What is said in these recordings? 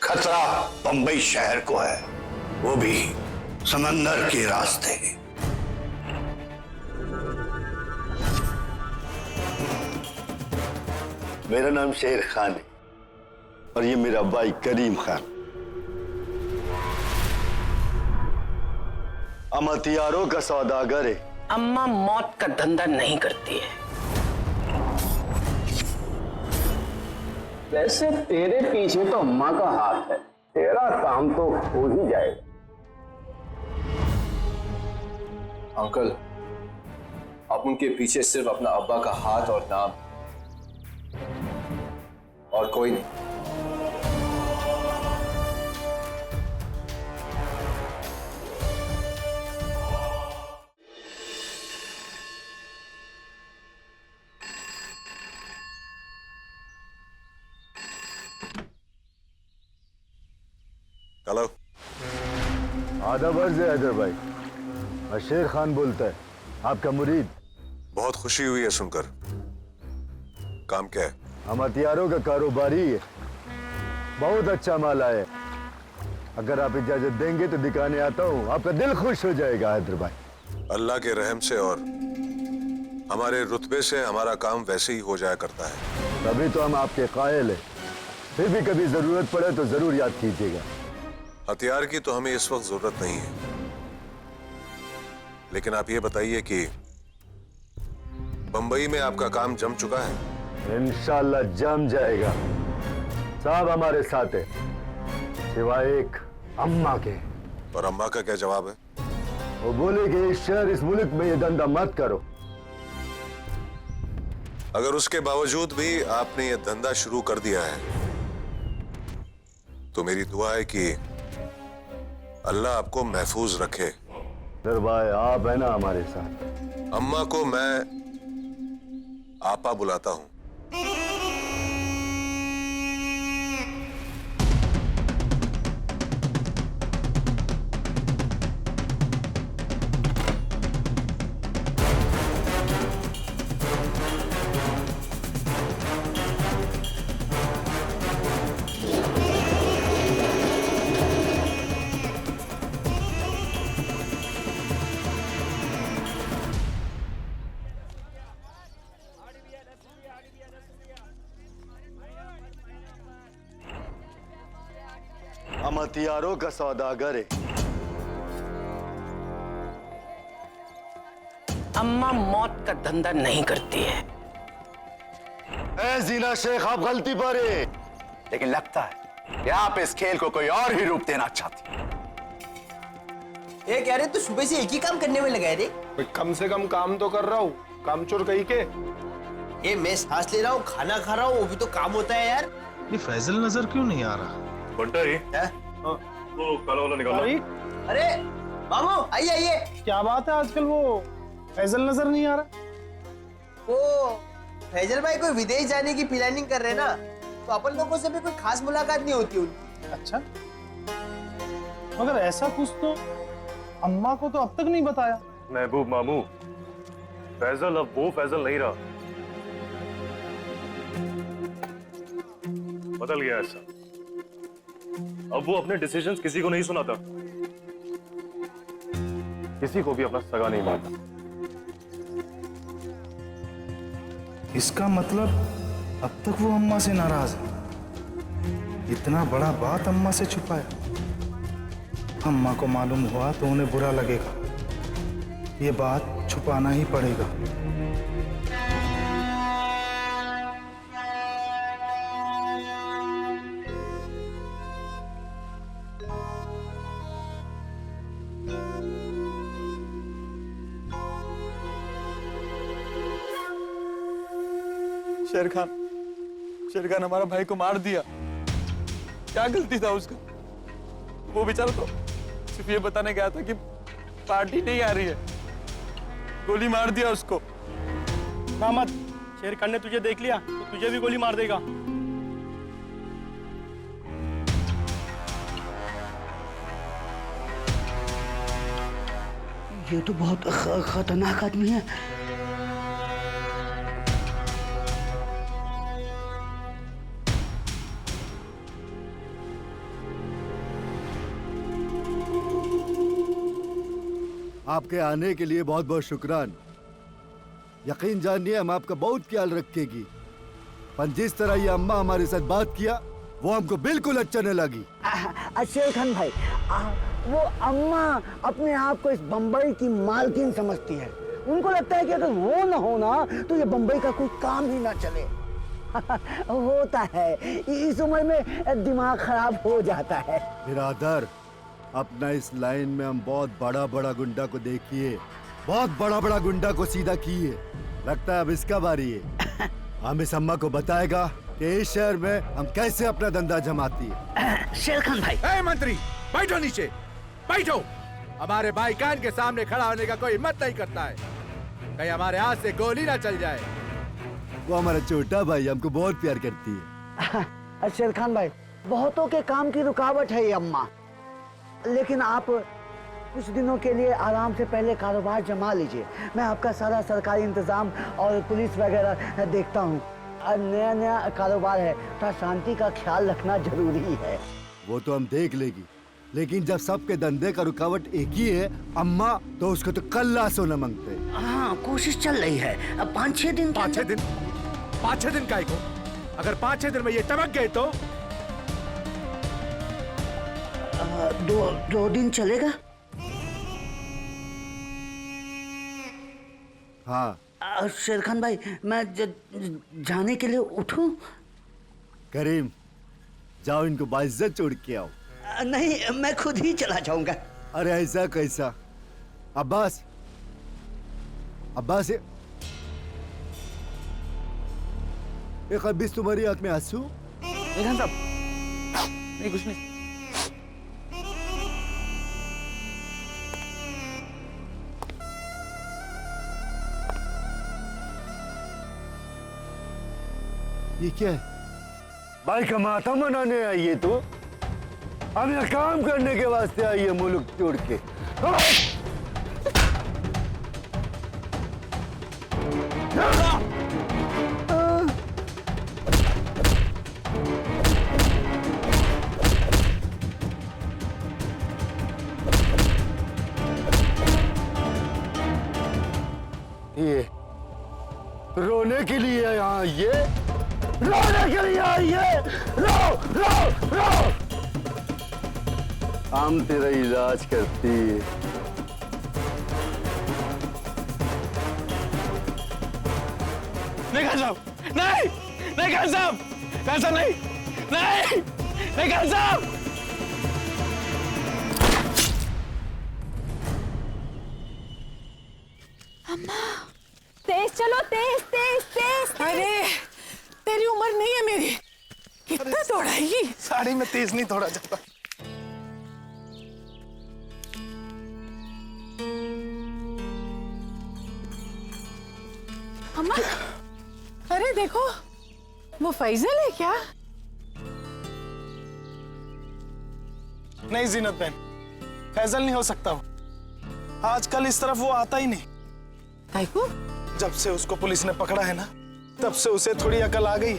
खतरा बंबई शहर को है, वो भी समंदर के रास्ते। मेरा नाम शेर खान है और ये मेरा भाई करीम खान। हम हथियारों का सौदागर है। अम्मा मौत का धंधा नहीं करती है। वैसे तेरे पीछे तो अम्मा का हाथ है, तेरा काम तो हो ही जाएगा। अंकल, आप उनके पीछे सिर्फ अपना अब्बा का हाथ और नाम, और कोई नहीं। हेलो। आदाब अर्ज़ है हैदर भाई, मैं शेर खान बोलता है, आपका मुरीद। बहुत खुशी हुई है सुनकर। काम क्या है? हम हथियारों का कारोबारी है, बहुत अच्छा माल आया है। अगर आप इजाजत देंगे तो दिखाने आता हूँ, आपका दिल खुश हो जाएगा हैदर भाई। अल्लाह के रहम से और हमारे रुतबे से हमारा काम वैसे ही हो जाया करता है। तभी तो हम आपके कायल हैं, फिर भी कभी जरूरत पड़े तो जरूर याद कीजिएगा। हथियार की तो हमें इस वक्त जरूरत नहीं है, लेकिन आप ये बताइए कि बंबई में आपका काम जम चुका है? इंशाल्लाह जम जाएगा। साहब हमारे साथ है, सिवाय एक अम्मा के। और अम्मा का क्या जवाब है? वो बोले कि इस शहर इस मुल्क में ये धंधा मत करो। अगर उसके बावजूद भी आपने ये धंधा शुरू कर दिया है तो मेरी दुआ है कि अल्लाह आपको महफूज रखे। सर भाई आप है ना हमारे साथ। अम्मा को मैं आपा बुलाता हूं। हम हथियारों का सौदागर है। अम्मा मौत का धंधा नहीं करती है। ए जीना शेख, आप गलती पर है। लेकिन लगता है कि आप इस खेल को कोई और ही रूप देना चाहती हैं। ये कह रहे तू सुबह से एक ही काम करने में लगा है रे। कम से कम काम तो कर रहा हूँ, कामचोर कहीं के। ये मैं सांस ले रहा हूँ, खाना खा रहा हूँ, वो भी तो काम होता है यार। ये फैजल नजर क्यों नहीं आ रहा? बंटा ही वो काला वाला निकालो। अरे मामू आइए आइए। क्या बात है, आजकल वो फैजल नजर नहीं आ रहा? वो फैजल भाई कोई विदेश जाने की प्लानिंग कर रहे हैं ना, तो अपन लोगों से भी कोई खास मुलाकात नहीं होती उनकी। अच्छा, मगर ऐसा कुछ तो अम्मा को तो अब तक नहीं बताया। महबूब मामू, फैजल अब वो फैजल नहीं रहा, बदल गया ऐसा। अब वो अपने डिसीजंस किसी को नहीं सुनाता, किसी को भी अपना सगा नहीं मानता। इसका मतलब अब तक वो अम्मा से नाराज है। इतना बड़ा बात अम्मा से छुपाया। अम्मा को मालूम हुआ तो उन्हें बुरा लगेगा। ये बात छुपाना ही पड़ेगा। शेर खान हमारा भाई को मार दिया। क्या गलती था उसका? वो बेचारा तो सिर्फ ये बताने गया था कि पार्टी नहीं आ रही है, गोली मार दिया उसको। ना मत, शेर खान ने तुझे देख लिया तो तुझे भी गोली मार देगा। ये तो बहुत खतरनाक आदमी है। आपके आने के लिए बहुत बहुत शुक्रान। यकीन जानिए हम आपका बहुत ख्याल रखेगी, पर जिस तरह ये अम्मा हमारे साथ बात किया वो हमको बिल्कुल अच्छा न लगी। शेर खान भाई, वो अम्मा अपने आप को इस बम्बई की मालकिन समझती है। उनको लगता है कि अगर वो न हो ना तो ये बम्बई का कोई काम ही ना चले। होता है, इस उम्र में दिमाग खराब हो जाता है। बिरादर, अपना इस लाइन में हम बहुत बड़ा बड़ा गुंडा को देखिए, बहुत बड़ा बड़ा गुंडा को सीधा किए। लगता है अब इसका बारी है। हम इस अम्मा को बताएगा कि इस शहर में हम कैसे अपना धंधा जमाती है। शेर खान भाई, ए मंत्री, बैठो नीचे, बैठो। हमारे भाई कान के सामने खड़ा होने का कोई हिम्मत नहीं करता है, कहीं हमारे हाथ से गोली ना चल जाए। वो हमारा छोटा भाई हमको बहुत प्यार करती है। शेर खान भाई, बहुतों के काम की रुकावट है ये अम्मा, लेकिन आप कुछ दिनों के लिए आराम से पहले कारोबार जमा लीजिए। मैं आपका सारा सरकारी इंतजाम और पुलिस वगैरह देखता हूँ। नया नया कारोबार है, थोड़ा शांति का ख्याल रखना जरूरी है। वो तो हम देख लेगी, लेकिन जब सबके धंधे का रुकावट एक ही है अम्मा, तो उसको तो कल्ला सोना मांगते हैं। हाँ, कोशिश चल रही है। अब 5-6 दिन, 5-6 दिन, 5-6 दिन का को? अगर 5-6 दिन में ये टपक गए तो 2 दिन चलेगा। हाँ शेर खान भाई, मैं जाने के लिए उठूं? करीम, जाओ इनको बाइज्जत छोड़ के आओ। नहीं, मैं खुद ही चला जाऊंगा। अरे ऐसा कैसा? अब्बास, अब्बास, एक अब्बीस तुम्हारी आंख में आंसू? खान साहब, नहीं कुछ नहीं। ये क्या है? भाई का माथा मनाने आई है तो? हम यहाँ काम करने के वास्ते आई है मुल्क छोड़ के। ये रोने के लिए यहाँ ये रोने के लिए आई है। रो रो रो, हम तेरा इलाज करती है। नहीं खान साहब, नहीं, नहीं खान साहब, खान साहब नहीं, नहीं, नहीं खान साहब। अम्मा, तेज चलो, तेज तेज तेज। अरे तेरी उम्र नहीं है मेरी, कितना दौड़ाएगी? साड़ी में तेज नहीं दौड़ा जाता। अम्मा, अरे देखो, वो फैजल है क्या? नहीं जीनत बहन, फैजल नहीं हो सकता वो। आजकल इस तरफ वो आता ही नहीं। काहे? जब से उसको पुलिस ने पकड़ा है ना, तब से उसे थोड़ी अकल आ गई।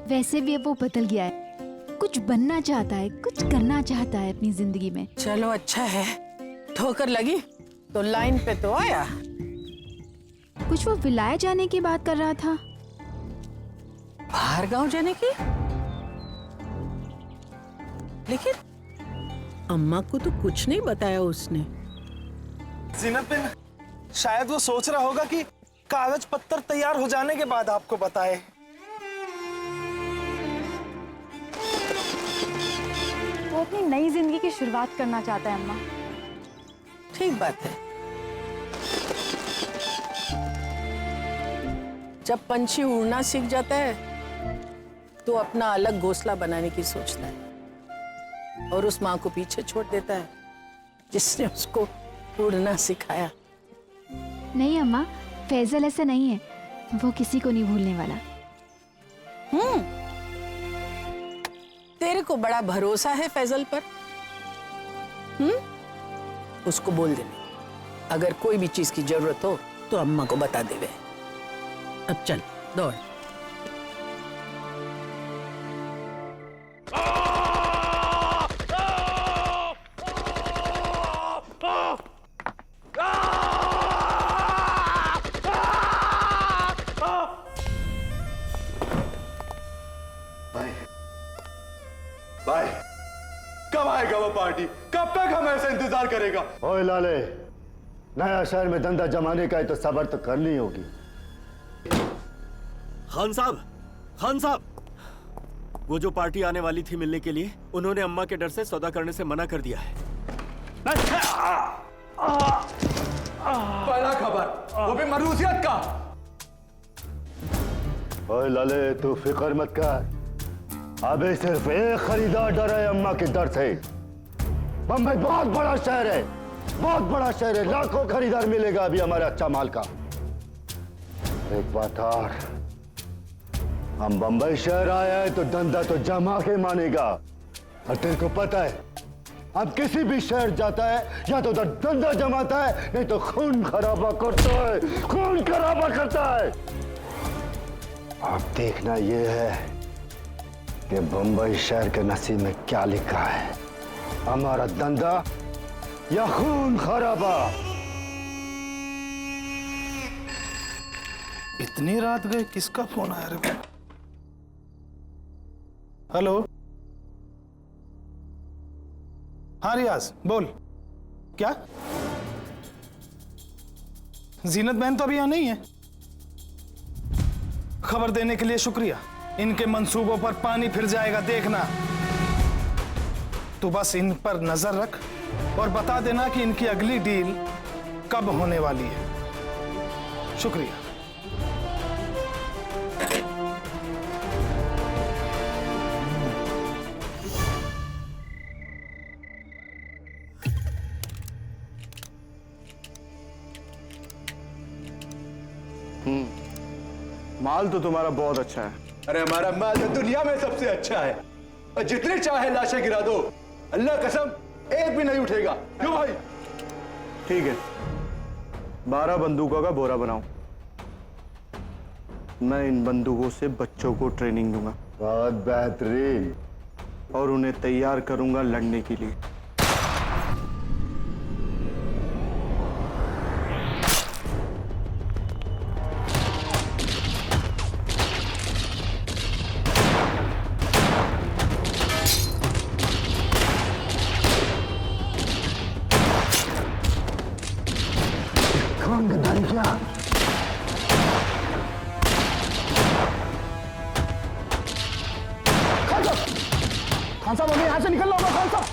वैसे भी अब वो बदल गया है, कुछ बनना चाहता है, कुछ करना चाहता है अपनी जिंदगी में। चलो अच्छा है, ठोकर लगी तो लाइन पे तो आया। कुछ वो विलायत जाने की बात कर रहा था। बाहर गांव जाने की? लेकिन अम्मा को तो कुछ नहीं बताया उसने। जीनत बहन, शायद वो सोच रहा होगा कि कागज पत्तर तैयार हो जाने के बाद आपको बताए। वो अपनी नई जिंदगी की शुरुआत करना चाहता है अम्मा। ठीक बात है। जब पंछी उड़ना सीख जाता है तो अपना अलग घोंसला बनाने की सोचता है और उस माँ को पीछे छोड़ देता है जिसने उसको उड़ना सिखाया। नहीं अम्मा, फैजल ऐसा नहीं है, वो किसी को नहीं भूलने वाला। तेरे को बड़ा भरोसा है फैजल पर? उसको बोल देना, अगर कोई भी चीज की जरूरत हो तो अम्मा को बता देवे। अब चल दौड़। जाएगा वो पार्टी? कब तक हम ऐसा इंतजार करेगा? ओए लाले, नया शहर में धंधा जमाने का है तो सब्र तो करनी होगी। खान साहब, वो जो पार्टी आने वाली थी मिलने के लिए, उन्होंने अम्मा के डर से सौदा करने से मना कर दिया है। पहला खबर, वो भी मरूसियत का। ओए लाले, तू फिक्र मत कर, अबे सिर्फ एक खरीदार डर है अम्मा के डर से। बम्बई बहुत बड़ा शहर है, बहुत बड़ा शहर है, लाखों खरीदार मिलेगा अभी हमारे अच्छा माल का। एक बात और, हम बम्बई शहर आया है तो धंधा तो जमा के मानेगा। और तेरे को पता है, अब किसी भी शहर जाता है या तो उधर धंधा जमाता है, नहीं तो खून खराबा करता है, खून खराबा करता है। अब देखना यह है कि बम्बई शहर के नसीब में क्या लिखा है, हमारा धंधा या खून खराबा। इतनी रात गए, किसका फोन आया रे? हेलो, हाँ रियाज बोल। क्या जीनत बहन तो अभी यहाँ नहीं है? खबर देने के लिए शुक्रिया। इनके मंसूबों पर पानी फिर जाएगा, देखना। तू बस इन पर नजर रख और बता देना कि इनकी अगली डील कब होने वाली है। शुक्रिया। माल तो तुम्हारा बहुत अच्छा है। अरे हमारा माल तो दुनिया में सबसे अच्छा है, और जितनी चाहे लाशें गिरा दो, अल्लाह कसम एक भी नहीं उठेगा। क्यों भाई? ठीक है, 12 बंदूकों का बोरा बनाओ। मैं इन बंदूकों से बच्चों को ट्रेनिंग दूंगा। बहुत बेहतरीन। और उन्हें तैयार करूंगा लड़ने के लिए। खान साहब, हमें यहाँ से निकलना होगा। खान साहब,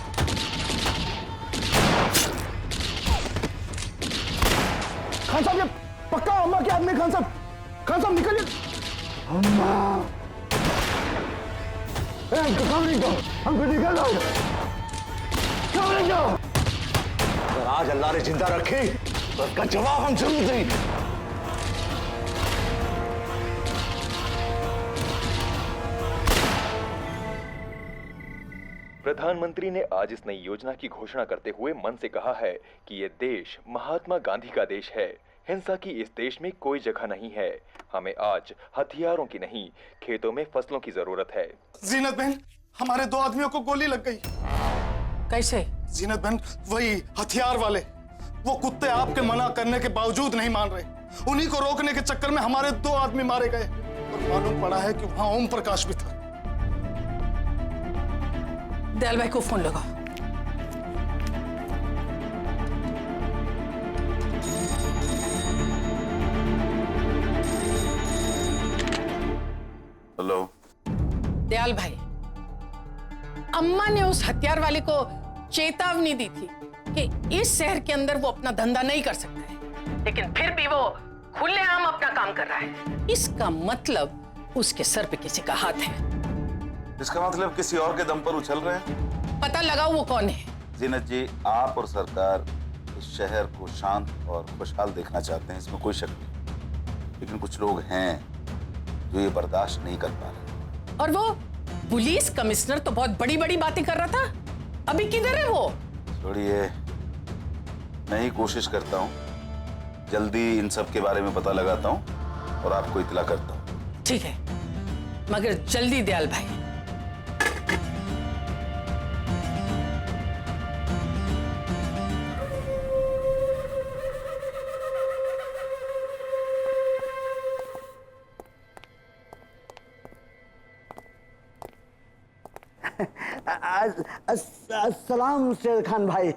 खान साहब, ये पक्का अम्मा के आदमी। खान साहब निकलिए। अम्मा, हमको नहीं दो, हमको निकल दो, नहीं दो। अगर आज अल्लाह ने जिंदा रखी तो उसका जवाब हम जरूर देंगे। प्रधानमंत्री ने आज इस नई योजना की घोषणा करते हुए मन से कहा है कि ये देश महात्मा गांधी का देश है। हिंसा की इस देश में कोई जगह नहीं है। हमें आज हथियारों की नहीं, खेतों में फसलों की जरूरत है। जीनत बहन, हमारे 2 आदमियों को गोली लग गई। कैसे? जीनत बहन, वही हथियार वाले। वो कुत्ते आपके मना करने के बावजूद नहीं मान रहे। उन्हीं को रोकने के चक्कर में हमारे 2 आदमी मारे गए, और मालूम पड़ा है कि वहां ओम प्रकाश भी था। दयाल भाई को फोन लगाओ। हेलो दयाल भाई, अम्मा ने उस हथियार वाले को चेतावनी दी थी कि इस शहर के अंदर वो अपना धंधा नहीं कर सकता है, लेकिन फिर भी वो खुलेआम अपना काम कर रहा है। इसका मतलब उसके सर पे किसी का हाथ है। इसका मतलब किसी और के दम पर उछल रहे हैं। पता लगाओ वो कौन है। जीनत जी, आप और सरकार इस शहर को शांत और खुशहाल देखना चाहते हैं, इसमें कोई शक नहीं, लेकिन कुछ लोग हैं जो ये बर्दाश्त नहीं कर पा रहे। और वो पुलिस कमिश्नर तो बहुत बड़ी बड़ी बातें कर रहा था, अभी किधर है वो? छोड़िए, मैं ही कोशिश करता हूँ, जल्दी इन सब के बारे में पता लगाता हूँ और आपको इत्तला करता हूँ। ठीक है, मगर जल्दी दयाल भाई। अस्सलाम शेर खान भाई।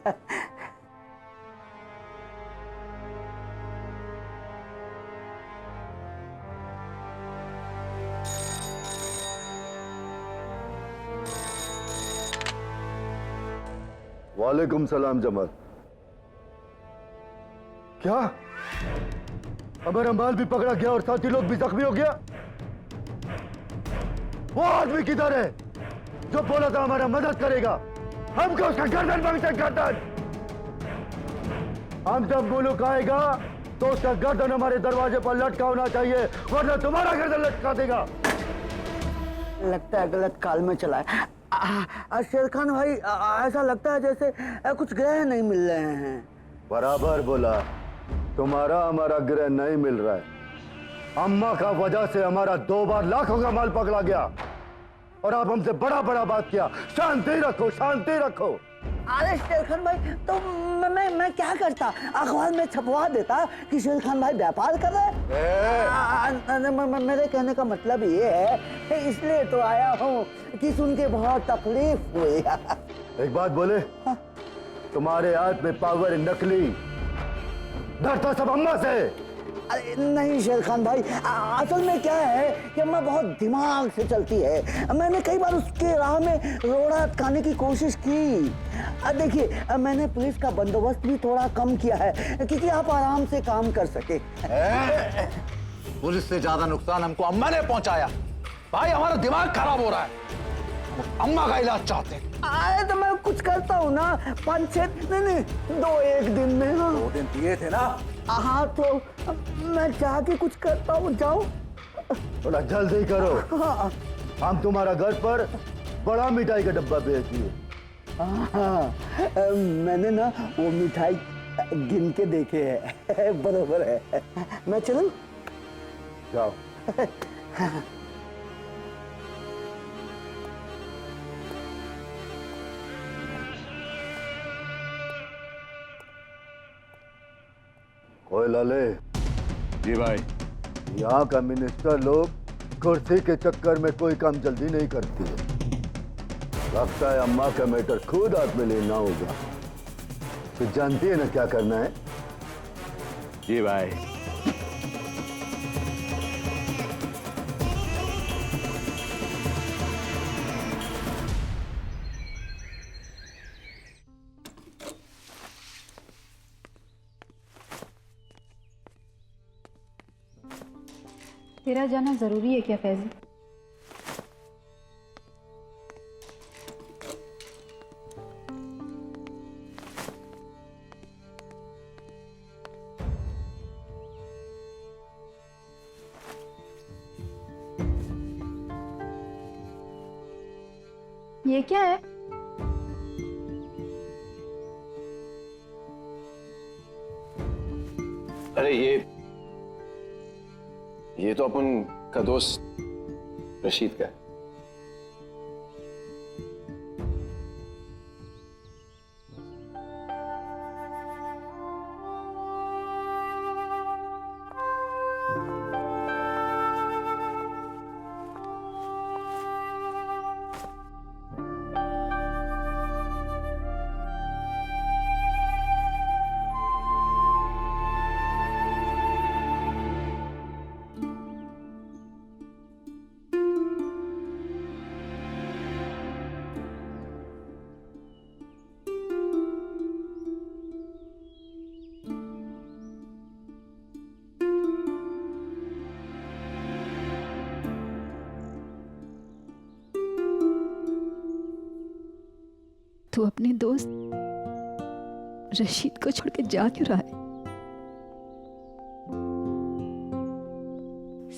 वालेकुम सलाम जमाल। क्या हमारा माल भी पकड़ा गया और साथी लोग भी जख्मी हो गया? वो आदमी किधर है जो बोला था हमारा मदद करेगा? हमको उसका गर्दन मांगते गर्दन। हम जब मुल्क आएगा तो उसका गर्दन हमारे दरवाजे पर लटका होना चाहिए, वरना तुम्हारा गर्दन लटका देगा। लगता है गलत काल में चला है। शेर खान भाई, ऐसा लगता है जैसे कुछ ग्रह नहीं मिल रहे हैं। बराबर बोला, तुम्हारा हमारा ग्रह नहीं मिल रहा है। अम्मा का वजह से हमारा 2 बार लाखों का माल पकड़ा गया और आप हमसे बड़ा बड़ा बात किया। शांति रखो, शांति रखो। अरे शेर खान भाई, तो मैं क्या करता? अखबार में छपवा देता कि शेर खान भाई व्यापार कर रहे हैं। मेरे कहने का मतलब ये है, इसलिए तो आया हूँ कि सुन के बहुत तकलीफ हुई। एक बात बोले, तुम्हारे हाथ में पावर नकली, डरता सब अम्मा से। अरे नहीं शेर खान भाई, असल में क्या है कि अम्मा बहुत दिमाग से चलती है। मैंने कई बार उसके राह में रोड़ा अटकाने की कोशिश की। देखिए, मैंने पुलिस का बंदोबस्त भी थोड़ा कम किया है क्योंकि आप आराम से काम कर सके। पुलिस से ज्यादा नुकसान हमको अम्मा ने पहुंचाया। भाई हमारा दिमाग खराब हो रहा है, अम्मा का इलाज चाहते हैं। अरे तो मैं कुछ करता हूँ ना, 5-6 नहीं 2-1 दिन में। 2 दिन दिए थे ना। हाँ तो मैं चाह के कुछ करता हूँ, जाओ। थोड़ा जल्दी करो। हाँ। हम तुम्हारा घर पर बड़ा मिठाई का डब्बा भेज दिए। हाँ, मैंने ना वो मिठाई गिन के देखे है। बरोबर है। मैं चलूं? जाओ। ओए लाले। जी भाई। यहाँ का मिनिस्टर लोग कुर्सी के चक्कर में कोई काम जल्दी नहीं करती है। लगता है अम्मा का मैटर खुद हाथ में लेना होगा। तो जानती है ना क्या करना है? जी भाई। तेरा जाना जरूरी है क्या फैजी? ये क्या है? अरे ये तो अपन का दोस्त रशीद का है। तू अपने दोस्त रशीद को छोड़ के जा क्यों रहा है?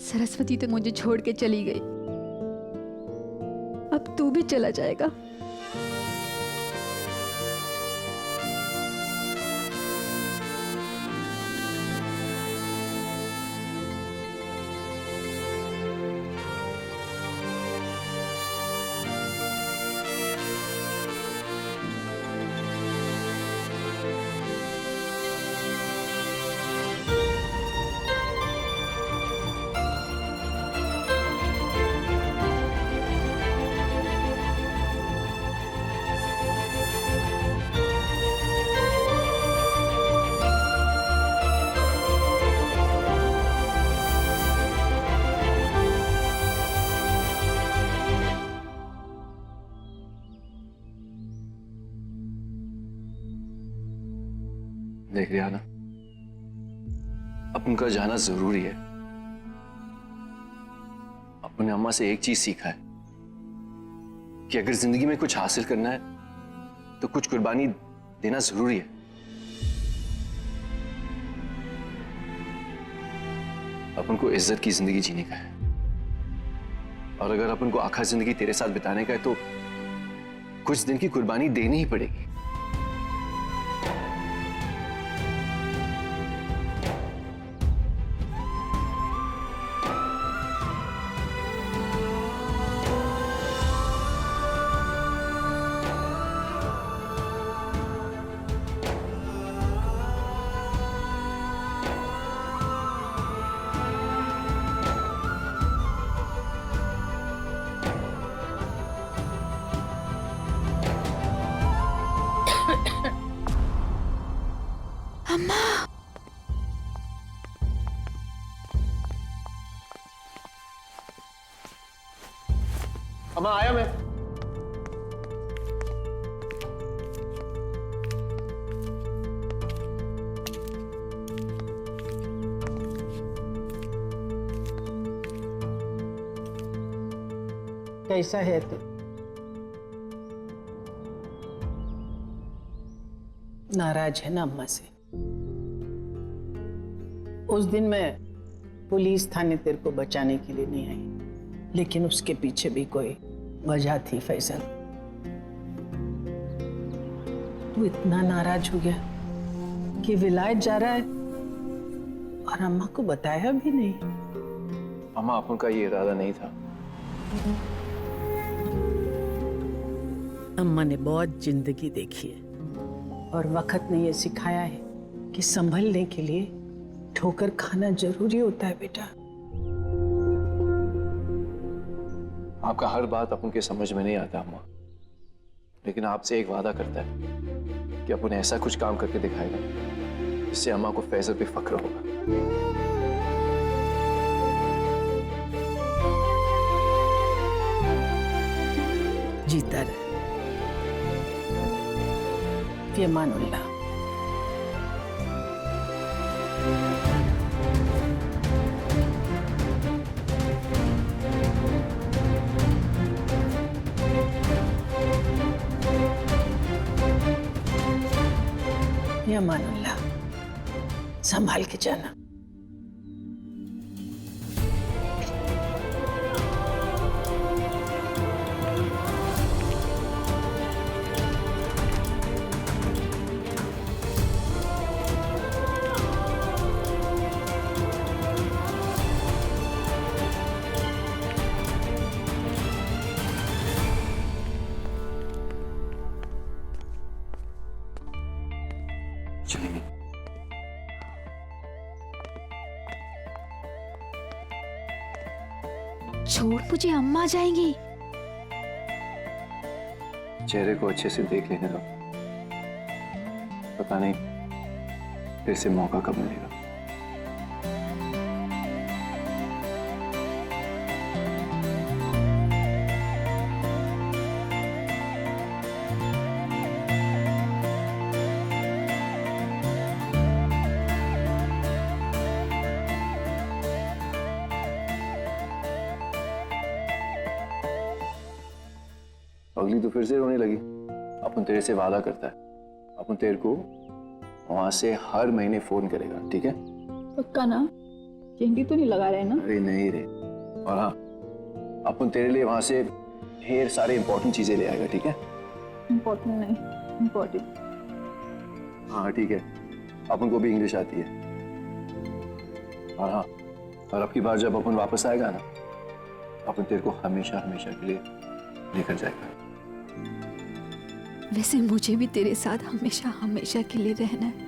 सरस्वती तो मुझे छोड़ के चली गई, अब तू भी चला जाएगा? देख रिया ना, अपन का जाना जरूरी है। अपन ने अम्मा से एक चीज सीखा है कि अगर जिंदगी में कुछ हासिल करना है तो कुछ कुर्बानी देना जरूरी है। अपन को इज्जत की जिंदगी जीने का है, और अगर अपन को आखिरी जिंदगी तेरे साथ बिताने का है तो कुछ दिन की कुर्बानी देनी ही पड़ेगी। अम्मा, अम्मा आया मैं। कैसा है तू? नाराज है ना अम्मा से? उस दिन मैं पुलिस थाने तेरे को बचाने के लिए नहीं आई, लेकिन उसके पीछे भी कोई वजह थी फैसल। तू इतना नाराज हो गया कि विलायत जा रहा है और अम्मा को बताया भी नहीं। अम्मा, अपन का ये इरादा नहीं था। अम्मा ने बहुत जिंदगी देखी है और वक्त ने ये सिखाया है कि संभलने के लिए ठोकर खाना जरूरी होता है बेटा। आपका हर बात अपन के समझ में नहीं आता अम्मा, लेकिन आपसे एक वादा करता है कि अपन ऐसा कुछ काम करके दिखाएगा जिससे अम्मा को फैजल पे फक्र होगा। जीता रहे। फी अमानुल्लाह। फी अमानुल्लाह। संभाल के जाना। चलेंगे। छोड़ मुझे, अम्मा जाएंगी। चेहरे को अच्छे से देख लेने दो, पता नहीं फिर से मौका कब मिलेगा। अगली तो फिर से रोने लगी। अपन तेरे से वादा करता है, अपन तेरे को वहां से हर महीने फोन करेगा, ठीक है? पक्का ना? चिंटी तो नहीं लगा रहे ना? अरे नहीं रे। और हाँ, अपन तेरे लिए वहां से ढेर सारे इंपॉर्टेंट चीजें ले आएगा, ठीक है? इम्पोर्टेंट नहीं, इम्पोर्टेंट। हाँ ठीक है, अपन को भी इंग्लिश आती है। और हाँ, और अब की बार जब अपन वापस आएगा ना, अपन तेरे को हमेशा हमेशा के लिए लेकर जाएगा। वैसे मुझे भी तेरे साथ हमेशा हमेशा के लिए रहना है।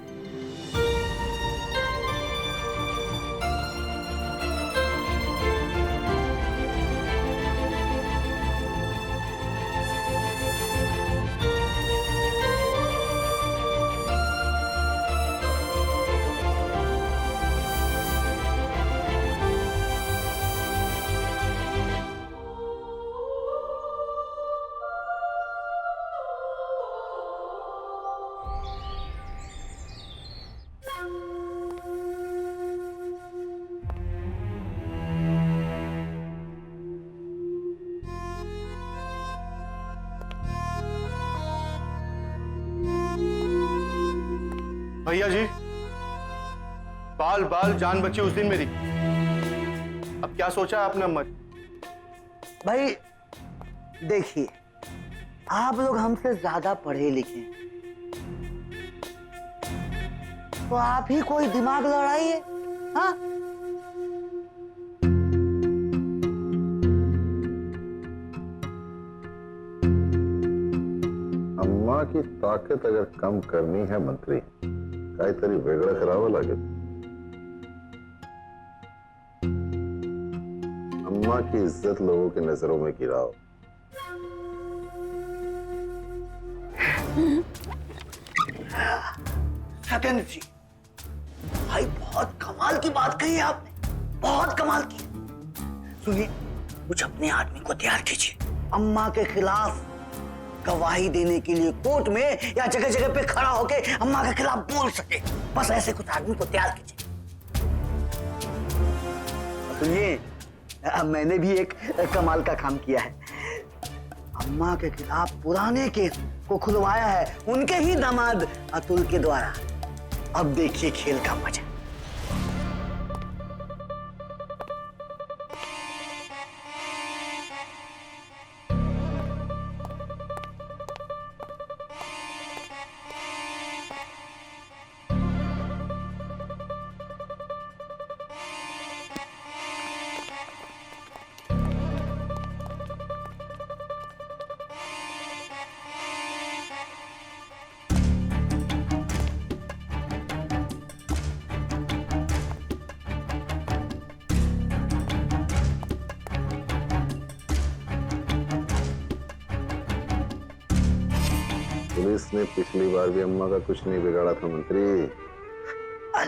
भैया जी, बाल बाल जान बची उस दिन मेरी। अब क्या सोचा है आपने अम्मा? भाई देखिए, आप लोग हमसे ज्यादा पढ़े लिखे हैं, तो आप ही कोई दिमाग लड़ाइए। हाँ, अम्मा की ताकत अगर कम करनी है मंत्री, काहीतरी वेगळं करावं लागेल। अम्मा की इज्जत लोगों की नजरों में गिराओ। सत्येंद्र जी, भाई बहुत कमाल की बात कही है आपने, बहुत कमाल की। सुनिए, कुछ अपने आदमी को तैयार कीजिए, अम्मा के खिलाफ गवाही देने के लिए कोर्ट में या जगह जगह पे खड़ा होके अम्मा के खिलाफ बोल सके। बस ऐसे कुछ आदमी को तैयार कीजिए। सुनिए, मैंने भी एक कमाल का काम किया है। अम्मा के खिलाफ पुराने केस को खुलवाया है उनके ही दामाद अतुल के द्वारा। अब देखिए खेल का मजा। पुलिस ने पिछली बार भी अम्मा का कुछ नहीं बिगाड़ा था मंत्री।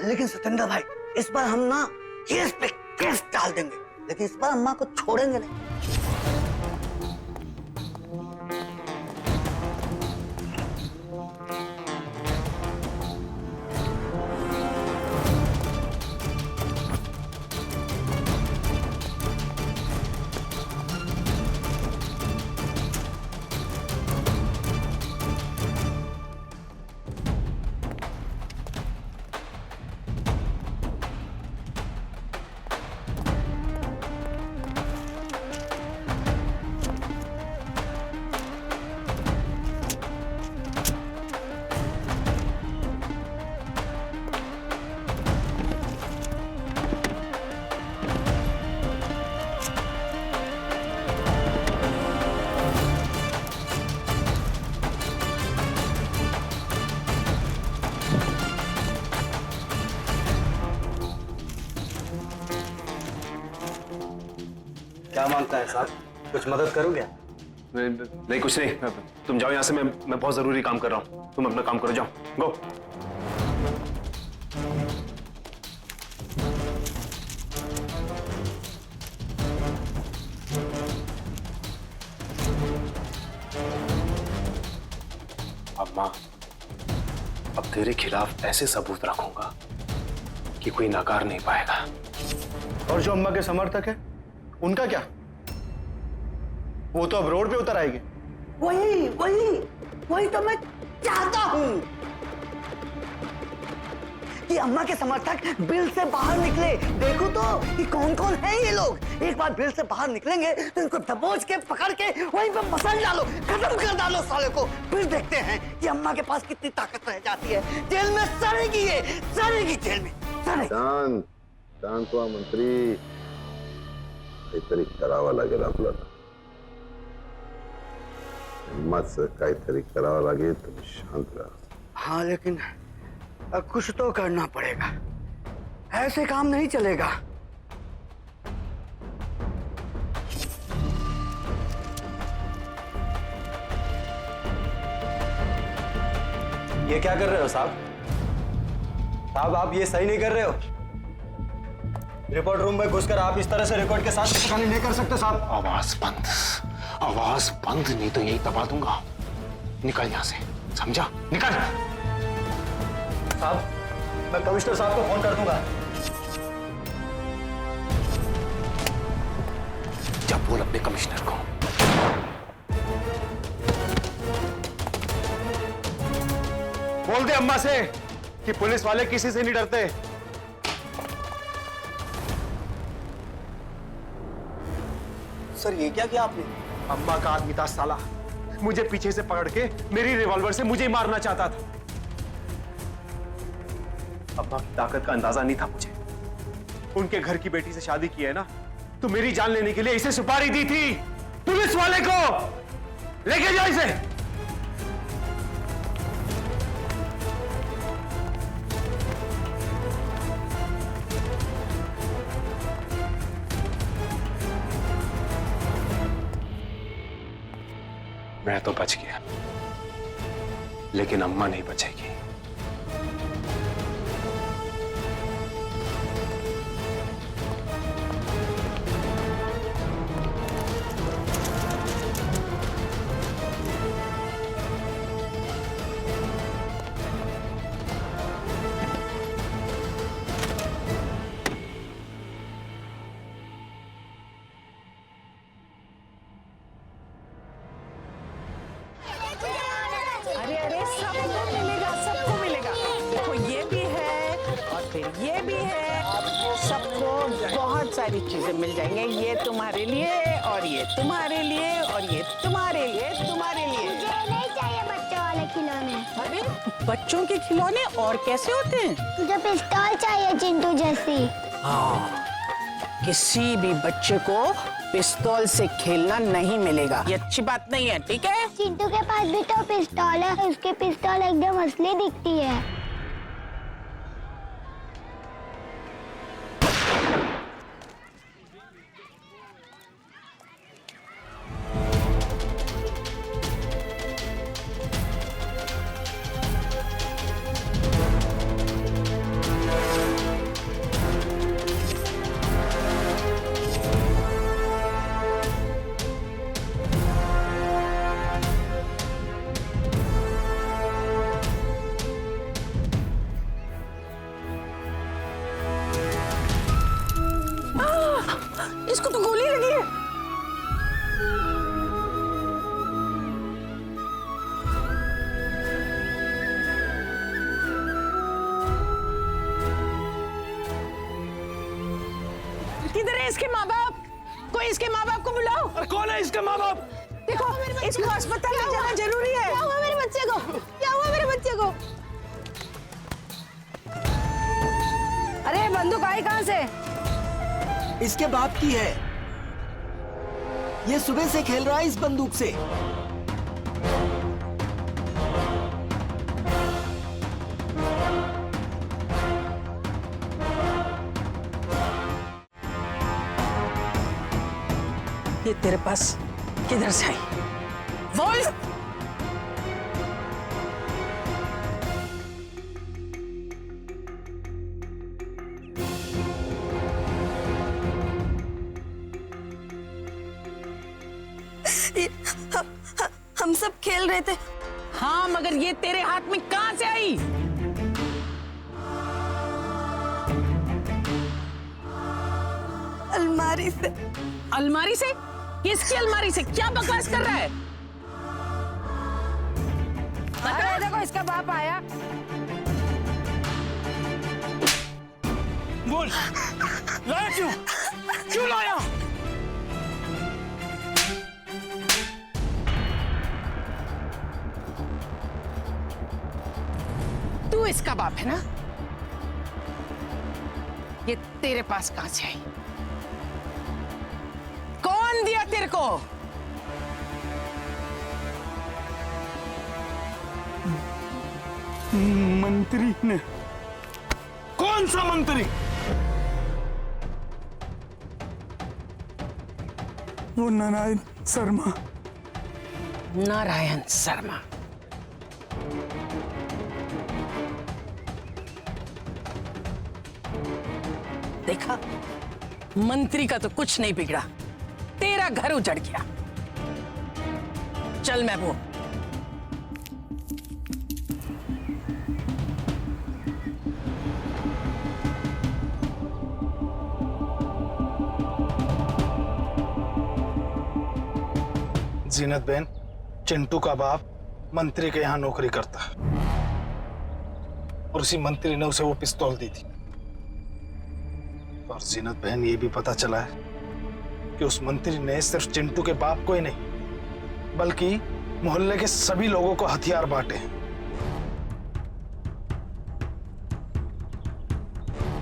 लेकिन सत्येंद्र भाई, इस बार हम ना केस पे केस डाल देंगे, लेकिन इस बार अम्मा को छोड़ेंगे नहीं। क्या मांगता है साहब? कुछ मदद करूं क्या? नहीं कुछ नहीं, तुम जाओ यहाँ से। मैं बहुत जरूरी काम कर रहा हूँ। तुम अपना काम करो, जाओ, गो। अम्मा, अब तेरे खिलाफ ऐसे सबूत रखूंगा कि कोई नकार नहीं पाएगा। और जो अम्मा के समर्थक है उनका क्या? वो तो अब रोड पे उतर आएगी। वही वही वही तो मैं चाहता हूं कि अम्मा के समर्थक बिल से बाहर निकले। देखो तो कि कौन कौन है ये लोग। एक बार बिल से बाहर निकलेंगे तो इनको दबोच के पकड़ के वहीं पे मसल डालो, खत्म कर डालो साले को। फिर देखते हैं कि अम्मा के पास कितनी ताकत रह जाती है। जेल में सड़ेगी, ये सड़ेगी जेल में, सड़ेगी। शांत शांत व्हा मंत्री, काहीतरी करावं लागेल आपल्याला। हिम्मतचं काहीतरी करावं लागेल, तुम्ही शांत रहा। हाँ, लेकिन कुछ तो करना पड़ेगा, ऐसे काम नहीं चलेगा। ये क्या कर रहे हो साहब? साहब, आप ये सही नहीं कर रहे हो। रिपोर्ट रूम में घुसकर आप इस तरह से रिकॉर्ड के साथ चित्रकारी नहीं कर सकते साहब। आवाज बंद, आवाज बंद, नहीं तो यही दबा दूंगा। निकल यहां से, समझा? निकल। साहब, मैं कमिश्नर साहब को फोन कर दूंगा। जब बोल अपने कमिश्नर को। बोल दे अम्मा से कि पुलिस वाले किसी से नहीं डरते। सर ये क्या किया आपने? अम्मा का आदमी था साला, मुझे पीछे से पकड़ के मेरी रिवॉल्वर से मुझे ही मारना चाहता था। अम्मा की ताकत का अंदाजा नहीं था मुझे। उनके घर की बेटी से शादी की है ना, तो मेरी जान लेने के लिए इसे सुपारी दी थी। पुलिस वाले को लेके जाओ इसे। मैं तो बच गया, लेकिन अम्मा नहीं बचेगी। अरे अरे सबको मिलेगा, सबको मिलेगा। देखो ये भी है और फिर ये भी है, सबको बहुत सारी चीजें मिल जाएंगे। ये तुम्हारे लिए और ये तुम्हारे लिए और ये तुम्हारे लिए, तुम्हारे लिए। मुझे नहीं चाहिए बच्चों वाले खिलौने। अरे बच्चों के खिलौने और कैसे होते हैं? मुझे पिस्तौल चाहिए चिंटू जैसी। हाँ, किसी भी बच्चे को पिस्तौल से खेलना नहीं मिलेगा, ये अच्छी बात नहीं है, ठीक है? चिंटू के पास भी तो पिस्तौल है, उसकी पिस्तौल एकदम असली दिखती है। इसको तो गोली लगी है। किधर है इसके माँ बाप? कोई इसके माँ बाप को बुलाओ। अरे कौन है इसके माँ बाप? देखो इसको अस्पताल ले जाना जरूरी है। क्या हुआ मेरे बच्चे को? क्या हुआ मेरे बच्चे को? अरे बंदूक आई कहाँ से? इसके बाप की है। ये सुबह से खेल रहा है इस बंदूक से। ये तेरे पास किधर से आई? बोल। हम सब खेल रहे थे। हाँ, मगर ये तेरे हाथ में कहाँ से आई? अलमारी से। अलमारी से? किसकी अलमारी से? क्या बकवास कर रहा है? अरे देखो इसका बाप आया। बोल, लाया क्यों? क्यों लाया? तू इसका बाप है ना? ये तेरे पास कहां से आई? कौन दिया तेरे को? मंत्री ने। कौन सा मंत्री? वो नारायण शर्मा। नारायण शर्मा। देखा, मंत्री का तो कुछ नहीं बिगड़ा, तेरा घर उजड़ गया। चल महबूब। जीनत बहन, चिंटू का बाप मंत्री के यहाँ नौकरी करता है। और उसी मंत्री ने उसे वो पिस्तौल दी थी। और जीनत बहन, ये भी पता चला है कि उस मंत्री ने सिर्फ चिंटू के बाप को ही नहीं बल्कि मोहल्ले के सभी लोगों को हथियार बांटे हैं।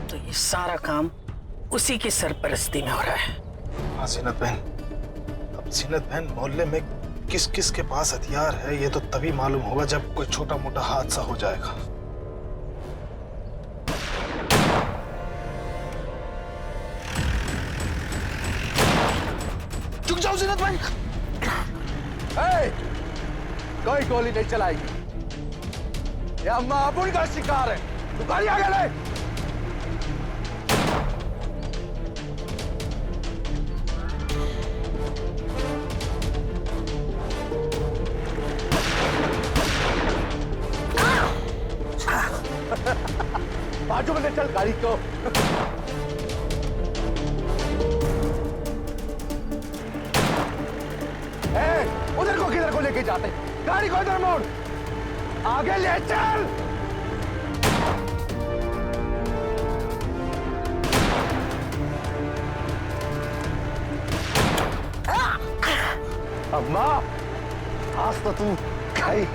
तो ये सारा काम उसी की सरपरस्ती में हो रहा है। हाँ जीनत बहन, अब जीनत बहन मोहल्ले में किस किस के पास हथियार है ये तो तभी मालूम होगा जब कोई छोटा मोटा हादसा हो जाएगा। चुक जाओ जीनत भाई। कोई गोली नहीं चलाएगी, ये अम्मा अपुन का शिकार है। तू गाड़ी आगे ले। बाजू में ले चल गाड़ी को। उधर को किधर को लेके जाते? गाड़ी को इधर मोड़, आगे ले चल। अम्मा, आज तो तू खाई।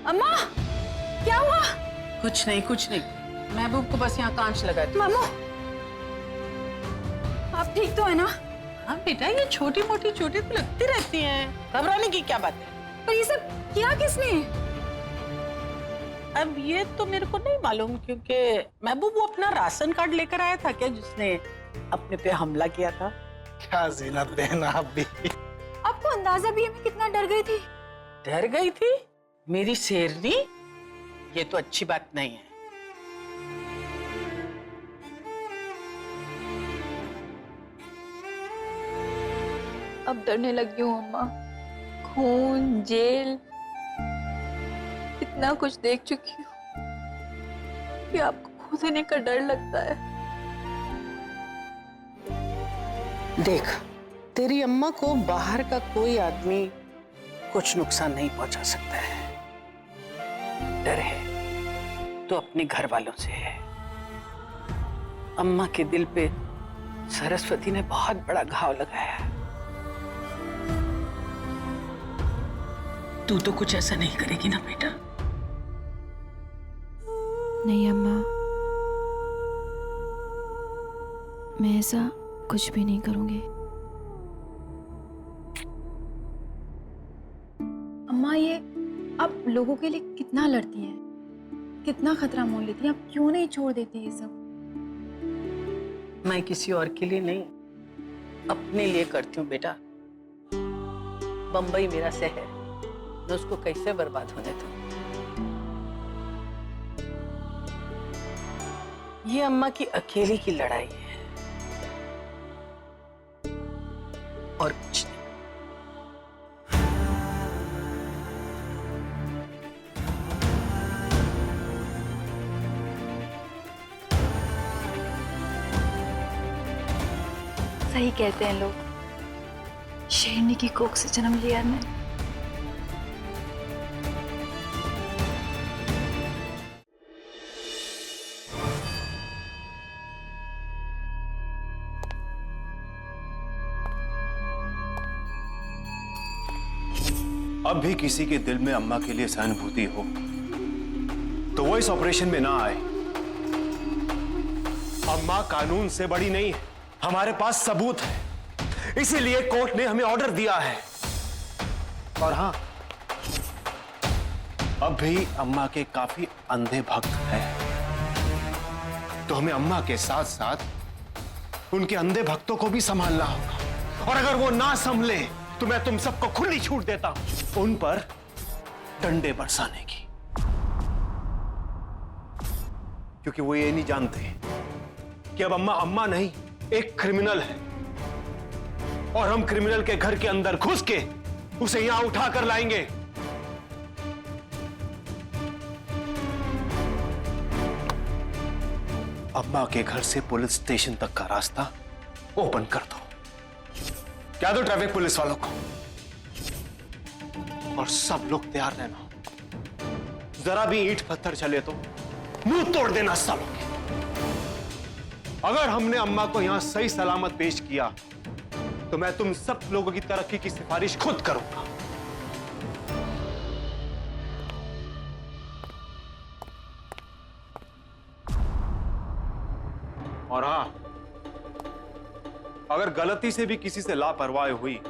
अम्मा, क्या हुआ? कुछ नहीं, कुछ नहीं। महबूब को बस यहाँ कांच लगा दी। मामू, आप ठीक तो है ना? हाँ बेटा, ये छोटी मोटी चोटें तो लगती रहती हैं, घबराने की क्या बात है। पर ये सब किया किसने? अब ये तो मेरे को नहीं मालूम, क्योंकि महबूब वो अपना राशन कार्ड लेकर आया था क्या, जिसने अपने पे हमला किया था। क्या जीनत बहन, आप भी। आपको अंदाजा भी है मैं कितना डर गई थी। डर गई थी मेरी शेरनी? ये तो अच्छी बात नहीं है। अब डरने लगी हूँ अम्मा। खून, जेल, इतना कुछ देख चुकी हूँ कि आपको खो देने का डर लगता है। देख, तेरी अम्मा को बाहर का कोई आदमी कुछ नुकसान नहीं पहुंचा सकता है। डर है तो अपने घर वालों से है। अम्मा के दिल पे सरस्वती ने बहुत बड़ा घाव लगाया। तू तो कुछ ऐसा नहीं करेगी ना बेटा? नहीं अम्मा, मैं ऐसा कुछ भी नहीं करूंगी। अम्मा, ये आप लोगों के लिए कितना लड़ती हैं, कितना खतरा मोल लेती हैं, आप क्यों नहीं छोड़ देती ये सब? मैं किसी और के लिए नहीं, अपने लिए करती हूँ बेटा। बंबई मेरा शहर, मैं उसको कैसे बर्बाद होने दूं? ये अम्मा की अकेली की लड़ाई है और कुछ नहीं। सही कहते हैं लोग, शेरनी की कोख से जन्म लिया मैंने। अब भी किसी के दिल में अम्मा के लिए सहानुभूति हो तो वो इस ऑपरेशन में ना आए। अम्मा कानून से बड़ी नहीं है, हमारे पास सबूत है, इसीलिए कोर्ट ने हमें ऑर्डर दिया है। और हां, अब भी अम्मा के काफी अंधे भक्त हैं, तो हमें अम्मा के साथ साथ उनके अंधे भक्तों को भी संभालना होगा। और अगर वो ना संभले तो मैं तुम सबको खुली छूट देता हूं उन पर डंडे बरसाने की, क्योंकि वो ये नहीं जानते कि अब अम्मा अम्मा नहीं, एक क्रिमिनल है, और हम क्रिमिनल के घर के अंदर घुस के उसे यहां उठा कर लाएंगे। अम्मा के घर से पुलिस स्टेशन तक का रास्ता ओपन कर दो। क्या दो ट्रैफिक पुलिस वालों को, और सब लोग तैयार रहना। जरा भी ईंट पत्थर चले तो मुंह तोड़ देना सालों के। अगर हमने अम्मा को यहां सही सलामत पेश किया तो मैं तुम सब लोगों की तरक्की की सिफारिश खुद करूंगा। और हां, अगर गलती से भी किसी से लापरवाही हुई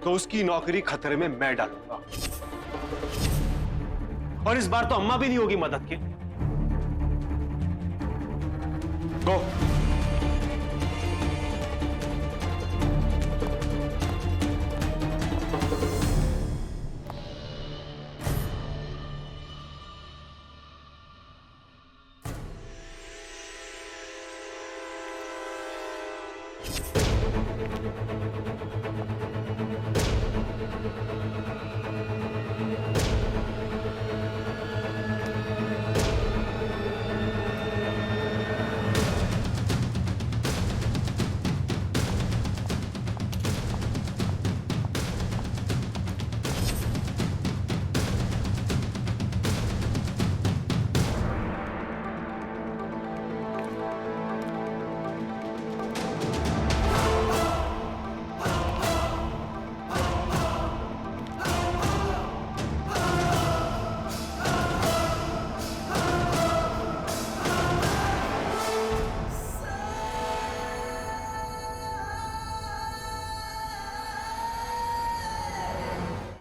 तो उसकी नौकरी खतरे में मैं डालूंगा। और इस बार तो अम्मा भी नहीं होगी मदद के। गो।